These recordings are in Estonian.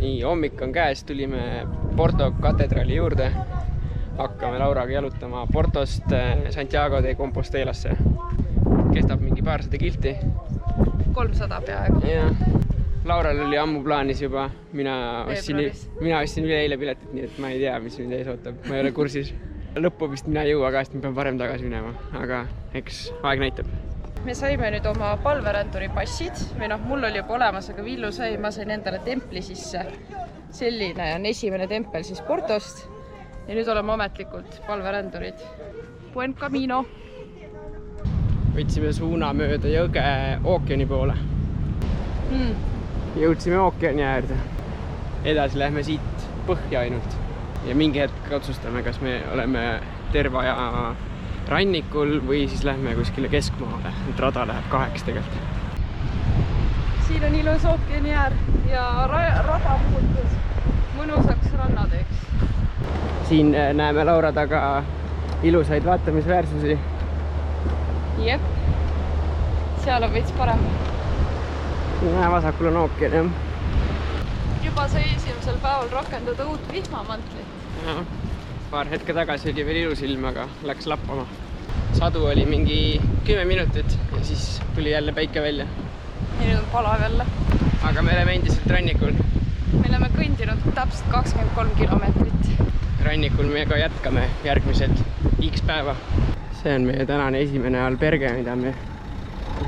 Nii, hommik on käes, tulime Porto katedraali juurde. Hakkame Lauraga jalutama Portost Santiago de Compostelasse. Kestab mingi paarsada kilti. 300 peaaegu. Ja. Laural oli ammu plaanis juba. Mina ostsin üle eile piletit, nii et ma ei tea, mis mind ees ootab. Ma ei ole kursis. Lõppu vist mina ei jõua ka, sest ma pean varem tagasi minema. Aga eks aeg näitab. Me saime nüüd oma palveränduri passid, või mul oli juba olemas, aga Villu sai, ma sain endale templi sisse. Selline on esimene tempel siis Portost ja nüüd oleme ametlikult palverändurid. Buen camino! Võtsime suuna mööda jõge ookeani poole. Jõudsime ookeani äärde. Edasi lähme siit põhja ainult ja mingi hetk otsustame, kas me oleme terve aja rannikul või siis lähme kuskile keskmaale. Nüüd rada läheb 2 tegelikult. Siin on ilus ookeani äär ja rada muutus mõnusaks rannateeks. Siin näeme Laura taga ilusaid vaatamisväärsusi. Jep, seal on veits parem. Vasakul on ookean, jah. Juba sai esimesel päeval rakendada uut vihmamantlit. Paar hetke tagasi oli veel ilus ilm, aga läks lappama. Sadu oli mingi 10 minutit ja siis tuli jälle päike välja. Ja nüüd on palav jälle. Aga me oleme endiselt rannikul. Me oleme kõndinud täpselt 23 kilomeetrit. Rannikul me ka jätkame järgmised X päeva. See on meie tänane esimene alberge, mida me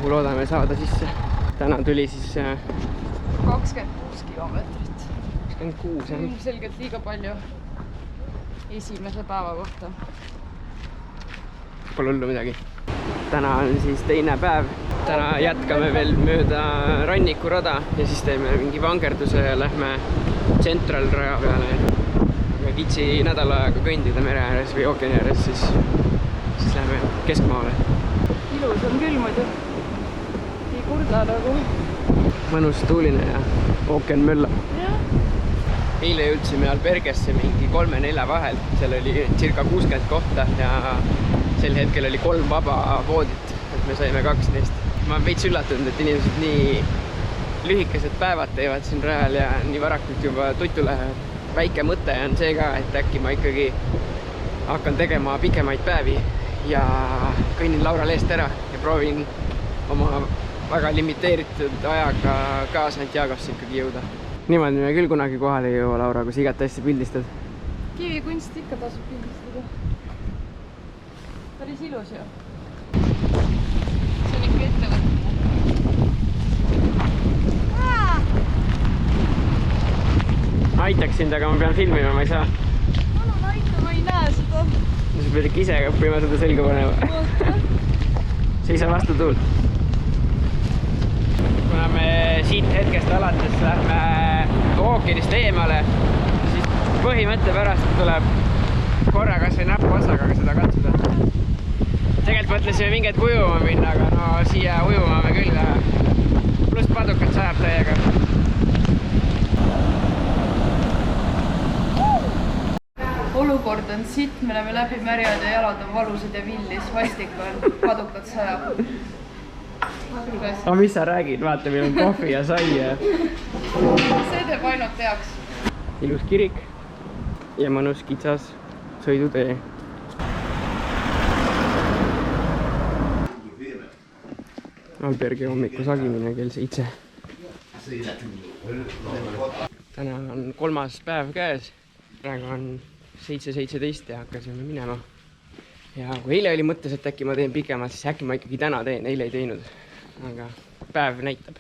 loodame saada sisse. Täna tuli siis 26 kilomeetrit. 26, jah. Selgelt liiga palju esimese päeva kohta. Pole hullu midagi. Täna on siis teine päev. Täna jätkame veel mööda rannikurada ja siis teeme mingi vangerduse ja lähme Central raja peale. Aga kitsi nädala ajaga kõndida mere ääres või ookeani ääres, siis lähme keskmaale. Ilus on küll muidu. Ei kurda nagu. Mõnus tuuline ja ookean möllab. Eile jõudsime albergesse mingi 3-4 vahel. Seal oli circa 60 kohta ja sel hetkel oli 3 vaba voodit, et me saime 2 neist. Ma olen veits üllatunud, et inimesed nii lühikesed päevad teevad siin rajal ja nii varakult juba tuttu lähevad. Väike mõte on see ka, et äkki ma ikkagi hakkan tegema pikemaid päevi ja kõnnin Laural eest ära ja proovin oma väga limiteeritud ajaga ka Santiagosse ikkagi jõuda. Niimoodi me küll kunagi kohale ei jõua, Laura, kus igat asja pildistad. Kivikunst ikka tasub pildistada. Päris ilus ju. See on ikka ettevõtmine. Aitaks sind, aga ma pean filmima, ma ei saa. Palun aita, ma ei näe seda. Sa pead ikka ise õppima seda selga panema. Seisa vastu tuult. Kuna me siit hetkest alates lähme ookeanist eemale, siis põhimõtte pärast tuleb korra kas või näpuosaga seda katsuda. Tegelikult mõtlesime mingit ujuma minna, aga no siia ujuma me küll lähe. Pluss padukat sajab täiega. Olukord on sitt, me oleme läbi märjad ja jalad on valusad ja villis. Vastik on, padukat sajab. Aga mis sa räägid? Vaata, meil on kohvi ja sai. See teeb ainult heaks. Ilus kirik ja mõnus kitsas sõidutee. Albergi hommiku sagimine kell 7. Täna on 3. päev käes. Praegu on 7:17 ja hakkasime minema. Ja kui eile oli mõttes, et äkki ma teen pikemalt, siis äkki ma ikkagi täna teen. Eile ei teinud. Aga päev näitab.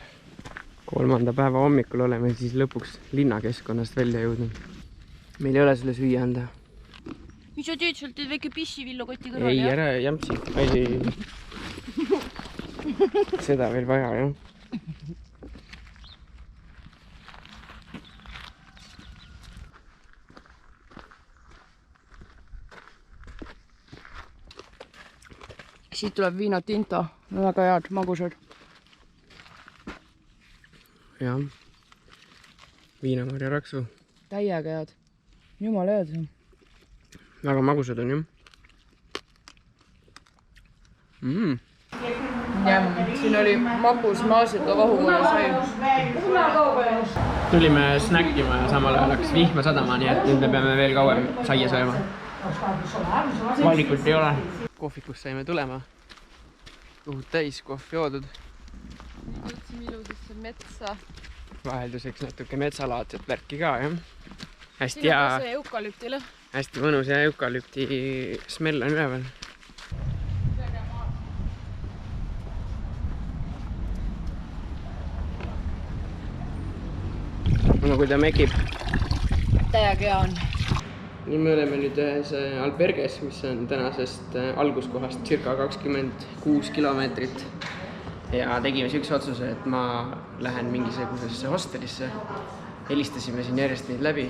3. päeva hommikul oleme siis lõpuks linnakeskkonnast välja jõudnud. Meil ei ole sulle süüa anda. Mis sa teed, sul teed väike pissi villukoti kõrval? Ei, ära jämpsi. Ei. Seda veel vaja, jah. Siit tuleb viina tinto. Väga head, magusad. Jah. Viinamarja raksu. Täiega head. Jumala head. Väga magusad on, jah. Siin oli magus maasid vahuga sai. tulime snäkkima ja samal ajal hakkas vihma sadama, nii et nüüd me peame veel kauem saia sööma. Valikut ei ole. Kohvikust saime tulema. Kõhud täis, kohvi joodud. Jõudsime ilusesse metsa. Vahelduseks natuke metsalaadset värki ka, jah. Hästi Siin on see eukalüptile. Hästi mõnus ja eukalüpti smell on üleval. No kui ta mekib. Täiega hea on. Nii me oleme nüüd ühes alberges, mis on tänasest alguskohast circa 26 kilomeetrit. Ja tegime üks otsuse, et ma lähen mingisugusesse hostelisse. Helistasime siin järjest neid läbi.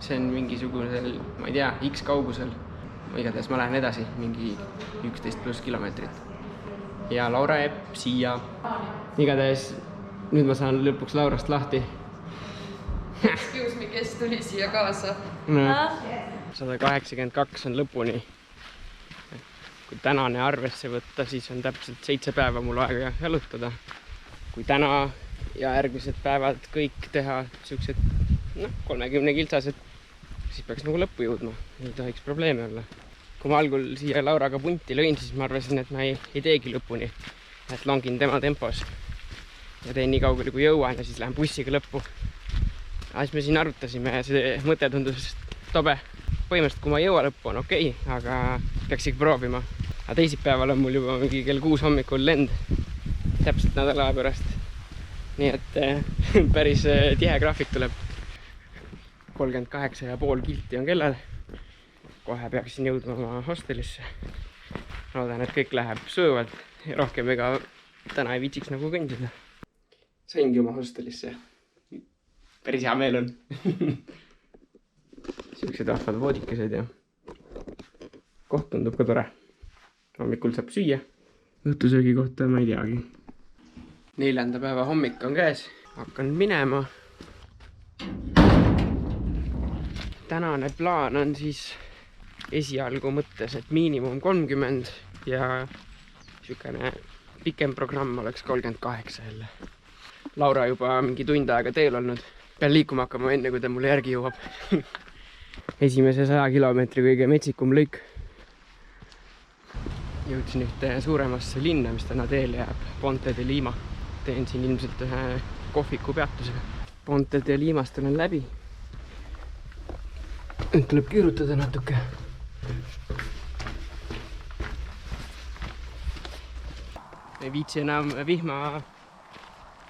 See on mingisugusel, ma ei tea, X kaugusel. Igatahes ma lähen edasi, mingi 11+ kilomeetrit. Ja Laura jääb siia. Igatahes nüüd ma saan lõpuks Laurast lahti. Excuse me, kes tuli siia kaasa? No, 182 on lõpuni. Kui tänane arvesse võtta, siis on täpselt 7 päeva mul aega jalutada. Kui täna ja järgmised päevad kõik teha siuksed 30 kiltsased, siis peaks nagu lõppu jõudma. Ei tohiks probleeme olla. Kui ma algul siia Lauraga punti lõin, siis ma arvasin, et ma ei teegi lõpuni. Et longin tema tempos. Ja teen nii kaugele kui jõuan ja siis lähen bussiga lõppu. Siis me siin arutasime ja see mõte tundus tobe. Põhimõtteliselt, kui ma ei jõua lõppu, on okei, aga peaks ikka proovima. Aga teisipäeval on mul juba mingi kell 6 hommikul lend. Täpselt nädala aja pärast. Nii et päris tihe graafik tuleb. 38,5 kilti on kellal. Kohe peaksin jõudma oma hostelisse. Loodan, et kõik läheb sujuvalt ja rohkem ega täna ei viitsiks nagu kõndida. Saingi oma hostelisse. Päris hea meel on. Siuksed vahvad voodikesed ja koht tundub ka tore. Hommikul saab süüa. Õhtusöögi kohta ma ei teagi. 4. päeva hommik on käes. Hakkan minema. Tänane plaan on siis esialgu mõttes, et miinimum 30 ja siukene pikem programm oleks 38 jälle. Laura juba mingi tund aega teel olnud. Pean liikuma hakkama enne, kui ta mulle järgi jõuab. Esimese 100 kilomeetri kõige metsikum lõik. Jõudsin ühte suuremasse linna, mis täna teel jääb. Ponte de Lima. Teen siin ilmselt ühe kohviku peatuse. Ponte de Limast olen läbi. Nüüd tuleb kiirutada natuke. Ei viitsi enam vihma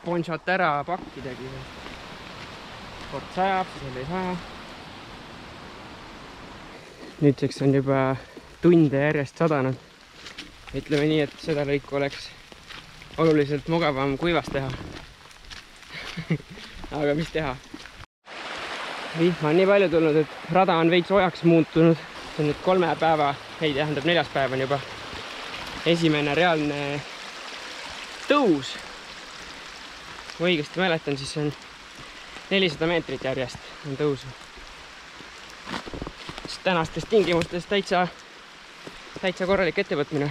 ponšot ära pakkidagi. Kord sajab, seal ei saa. Nüüdseks on juba tunde järjest sadanud. Ütleme nii, et seda lõiku oleks oluliselt mugavam kuivas teha. Aga mis teha? Vihma on nii palju tulnud, et rada on veits ojaks muutunud. See on nüüd 3 päeva, ei tähendab 4. päev on juba esimene reaalne tõus. Kui õigesti mäletan, siis on 400 meetrit järjest on tõusu. Tänastes tingimustes täitsa korralik ettevõtmine.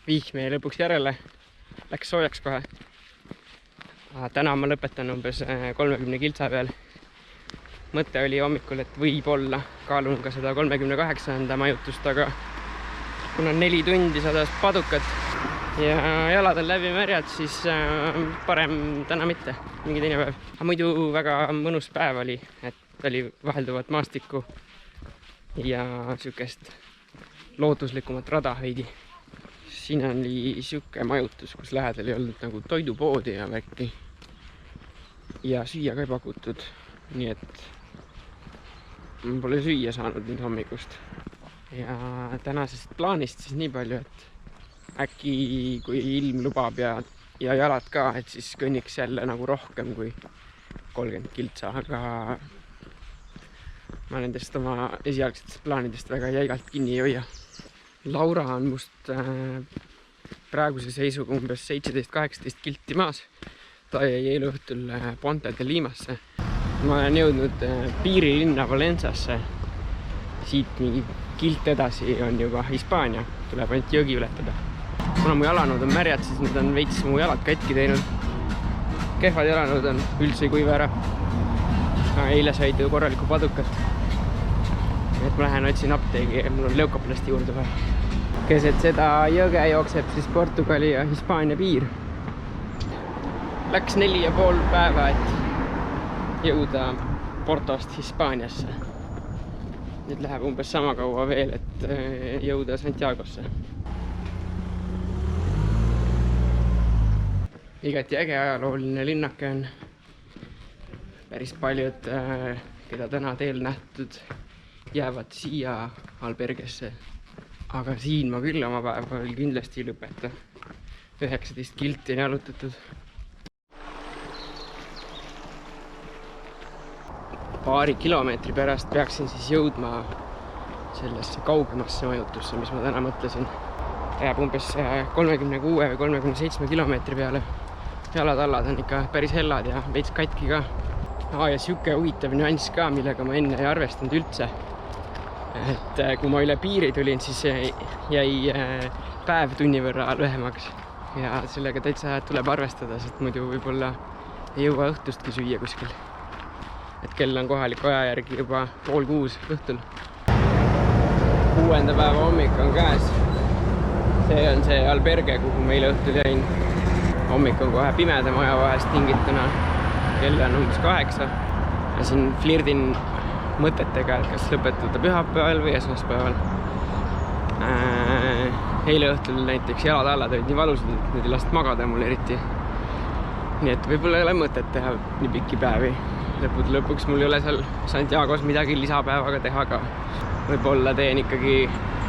Vihm jäi lõpuks järele, läks soojaks kohe. Täna ma lõpetan umbes 30 kiltsa peal. Mõte oli hommikul, et võib-olla kaalun ka seda 38. majutust, aga kuna 4 tundi sadas padukat ja jalad on läbi märjad, siis parem täna mitte, mingi teine päev. Aga muidu väga mõnus päev oli, et oli vahelduvat maastikku ja siukest looduslikumat rada veidi. Siin oli siuke majutus, kus lähedal ei olnud nagu toidupoodi ja värki. Ja süüa ka ei pakutud, nii et ma pole süüa saanud nüüd hommikust. Ja tänasest plaanist siis nii palju, et äkki kui ilm lubab ja jalad ka, et siis kõnniks jälle nagu rohkem kui 30 kiltsa, aga ma nendest oma esialgsetest plaanidest väga jäigalt kinni ei hoia. Laura on must praeguse seisuga umbes 17-18 kilti maas. Ta jäi eile õhtul Ponte de Limasse. Ma olen jõudnud piirilinna Valensasse. Siit mingi kilt edasi on juba Hispaania. Tuleb ainult jõgi ületada. Kuna mu jalanud on märjad, siis need on veits mu jalad katki teinud. kehvad jalanõud on, üldse ei kuiva ära. Eile said ju korralikku padukat. Et ma lähen otsin apteegi ja mul on leukoplasti juurde vaja. Keset seda jõge jookseb siis Portugali ja Hispaania piir. Läks 4,5 päeva, et jõuda Portost Hispaaniasse. Nüüd läheb umbes sama kaua veel, et jõuda Santiagosse. Igati äge ajalooline linnake on. Päris paljud, keda täna teel nähtud, jäävad siia albergesse. Aga siin ma küll oma päeva veel kindlasti ei lõpeta. 19 kilti on jalutatud. Paari kilomeetri pärast peaksin siis jõudma sellesse kaugemasse majutusse, mis ma täna mõtlesin. Jääb umbes 36 või 37 kilomeetri peale. Jalatallad on ikka päris hellad ja veits katki ka. Ja siuke huvitav nüanss ka, millega ma enne ei arvestanud üldse. Et kui ma üle piiri tulin, siis jäi päev tunni võrra lühemaks. Ja sellega täitsa tuleb arvestada, sest muidu võib-olla ei jõua õhtustki süüa kuskil. Et kell on kohaliku aja järgi juba 5:30 õhtul. 6. päeva hommik on käes. See on see alberge, kuhu ma eile õhtul jäin. Hommik on kohe pimeda maja vahest tingituna. Kell on umbes 8. Ja siin flirdin mõtetega, et kas lõpetada pühapäeval või esmaspäeval. Eile õhtul näiteks jalatallad olid nii valusad, et need ei last magada mul eriti. Nii et võib-olla ei ole mõtet teha nii pikki päevi. Lõpuks mul ei ole seal Santiagos midagi lisapäevaga teha ka. Võib-olla teen ikkagi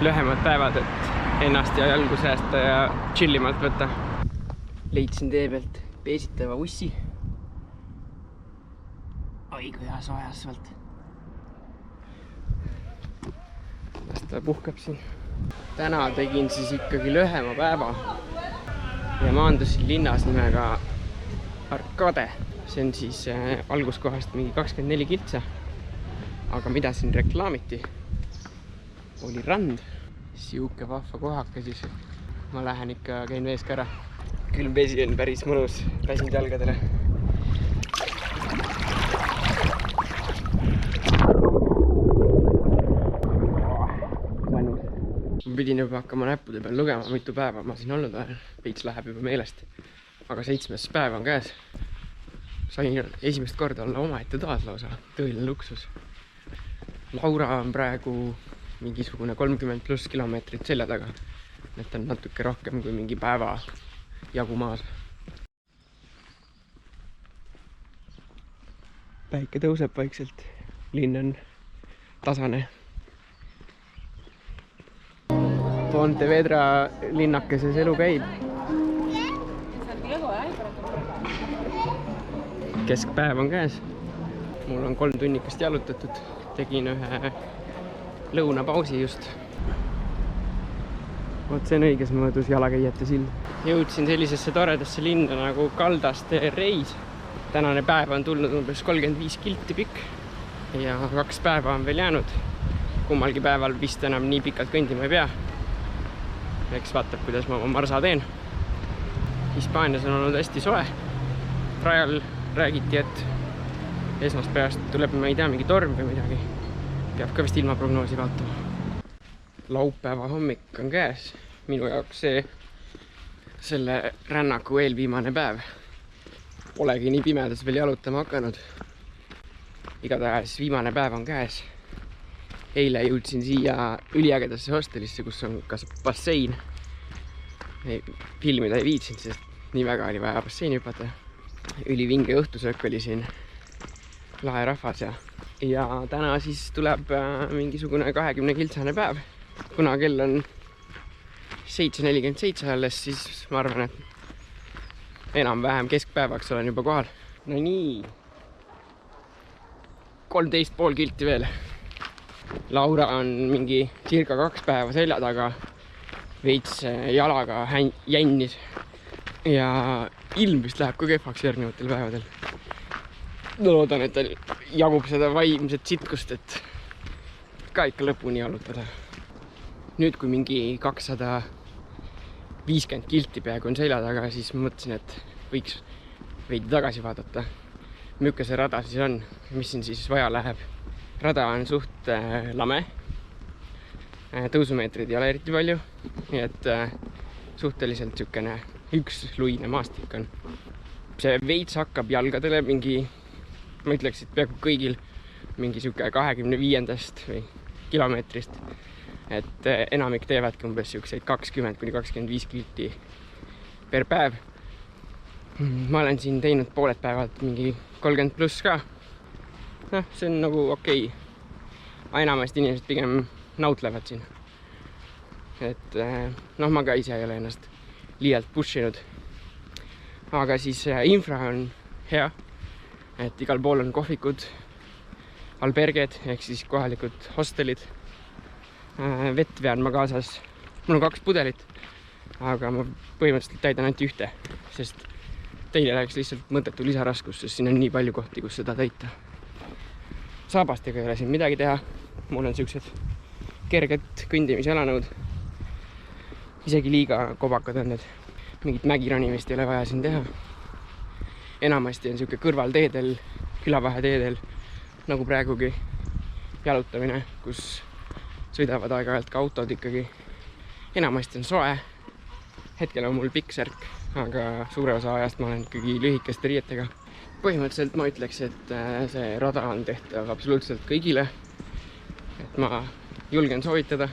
lühemad päevad, et ennast ja jalgu säästa ja chillimalt võtta. Leidsin tee pealt peesitava ussi. Oi, kui hea soe asfalt. Las ta puhkab siin. Täna tegin siis ikkagi lühema päeva ja maandusin linnas nimega Arcade. See on siis alguskohast mingi 24 kiltsa. Aga mida siin reklaamiti? Oli rand. Siuke vahva kohake siis. Ma lähen ikka, käin vees ka ära. Külm vesi on päris mõnus, väsinud jalgadele. Mõnus. Ma pidin juba hakkama näppude peal lugema, mitu päeva ma siin olnud olen. Veits läheb juba meelest. Aga 7. päev on käes. Sain esimest korda olla omaette toas lausa. Tõeline luksus. Laura on praegu mingisugune 30+ kilomeetrit selja taga. Et on natuke rohkem kui mingi päeva jagu maas. Päike tõuseb vaikselt. Linn on tasane. Pontevedra linnakeses elu käib. Keskpäev on käes. Mul on 3 tunnikest jalutatud. Tegin ühe lõunapausi just. Vot see on õiges mõõdus jalakäijate sild. Jõudsin sellisesse toredasse linna nagu Caldas de Reis. Tänane päev on tulnud umbes 35 kilti pikk. Ja 2 päeva on veel jäänud. Kummalgi päeval vist enam nii pikalt kõndima ei pea. Eks vaatab, kuidas ma oma marsa teen. Hispaanias on olnud hästi soe. Rajal räägiti, et esmaspäevast tuleb, ma ei tea, mingi torm või midagi. Peab ka vist ilmaprognoosi vaatama. Laupäeva hommik on käes. Minu jaoks selle rännaku eelviimane päev. Polegi nii pimedas veel jalutama hakanud. Igatahes viimane päev on käes. Eile jõudsin siia üliägedasse hostelisse, kus on kas bassein. Filmida ei viitsinud, sest nii väga oli vaja basseini hüpata. Ülivinge õhtusöök oli siin, lahe rahvas ja täna siis tuleb mingisugune 20 kiltsane päev. Kuna kell on 7:47 alles, siis ma arvan, et enam-vähem keskpäevaks olen juba kohal. No nii, 13,5 kilti veel. Laura on mingi circa 2 päeva selja taga, veits jalaga jännis ja ilm vist läheb ka kehvaks järgnevatel päevadel. Loodan, et ta jagub seda vaimset sitkust, et ka ikka lõpuni jalutada. Nüüd, kui mingi 250 kilti peaaegu on selja taga, siis mõtlesin, et võiks veidi tagasi vaadata, milline see rada siis on, mis siin siis vaja läheb. Rada on suht lame, tõusumeetrid ei ole eriti palju, nii et suhteliselt niisugune üksluine maastik on. See veits hakkab jalgadele mingi, ma ütleks, et peaaegu kõigil mingi niisugune 25 või kilomeetrist, et enamik teevadki umbes niisuguseid 20–25 kilti per päev. Ma olen siin teinud pooled päevad mingi 30+ ka. Noh, see on nagu okei. Enamasti inimesed pigem nautlevad siin. Et noh, ma ka ise ei ole ennast liialt pushinud. Aga siis infra on hea, et igal pool on kohvikud, alberged ehk siis kohalikud hostelid. Vett vean ma kaasas. Mul on 2 pudelit, aga ma põhimõtteliselt täidan ainult ühte, sest teile läheks lihtsalt mõttetu lisaraskus, sest siin on nii palju kohti, kus seda täita. Saabastega ei ole siin midagi teha. Mul on siuksed kerged kõndimisjalanõud. Isegi liiga kobakad on need. Mingit mägironimist ei ole vaja siin teha. Enamasti on siuke kõrvalteedel, külavaheteedel, nagu praegugi jalutamine, kus sõidavad aeg-ajalt ka autod ikkagi. Enamasti on soe. Hetkel on mul pikk särk, aga suure osa ajast ma olen ikkagi lühikeste riietega. Põhimõtteliselt ma ütleks, et see rada on tehtav absoluutselt kõigile. Et ma julgen soovitada.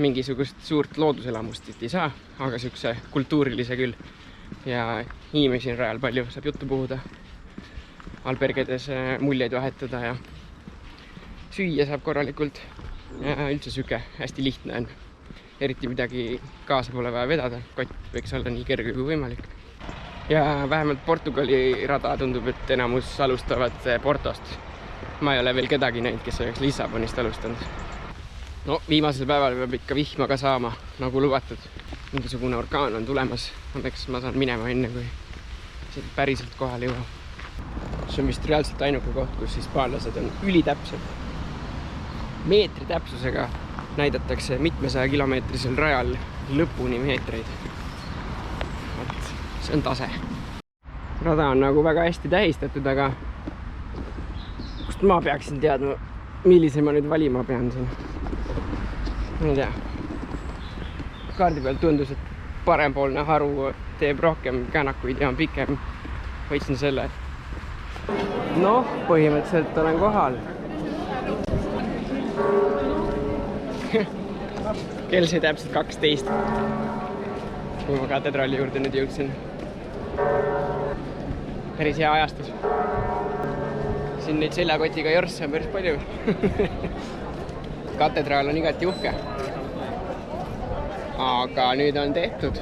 Mingisugust suurt looduselamust ei saa, aga siukse kultuurilise küll. Ja inimesi on rajal palju, saab juttu puhuda. Albergedes muljeid vahetada ja süüa saab korralikult. Ja üldse siuke hästi lihtne on. Eriti midagi kaasa pole vaja vedada. Kott võiks olla nii kerge kui võimalik. Ja vähemalt Portugali rada tundub, et enamus alustavad Portost. Ma ei ole veel kedagi näinud, kes oleks Lissabonist alustanud. No, viimasel päeval peab ikka vihma ka saama, nagu lubatud. Mingisugune orkaan on tulemas. Õnneks ma saan minema enne, kui see päriselt kohale jõuab. See on vist reaalselt ainuke koht, kus hispaanlased on ülitäpsed. Meetri täpsusega näidatakse mitmesaja kilomeetrisel rajal lõpuni meetreid. Et see on tase. Rada on nagu väga hästi tähistatud, aga kust ma peaksin teadma, millise ma nüüd valima pean siin. Ma ei tea. Kaardi peal tundus, et parempoolne haru teeb rohkem käänakuid ja on pikem. Võtsin selle. Noh, põhimõtteliselt olen kohal. Kell sai täpselt 12. Kui ma katedraali juurde nüüd jõudsin. Päris hea ajastus. Siin neid seljakotiga jorsse on päris palju. Katedraal on igati uhke. Aga nüüd on tehtud.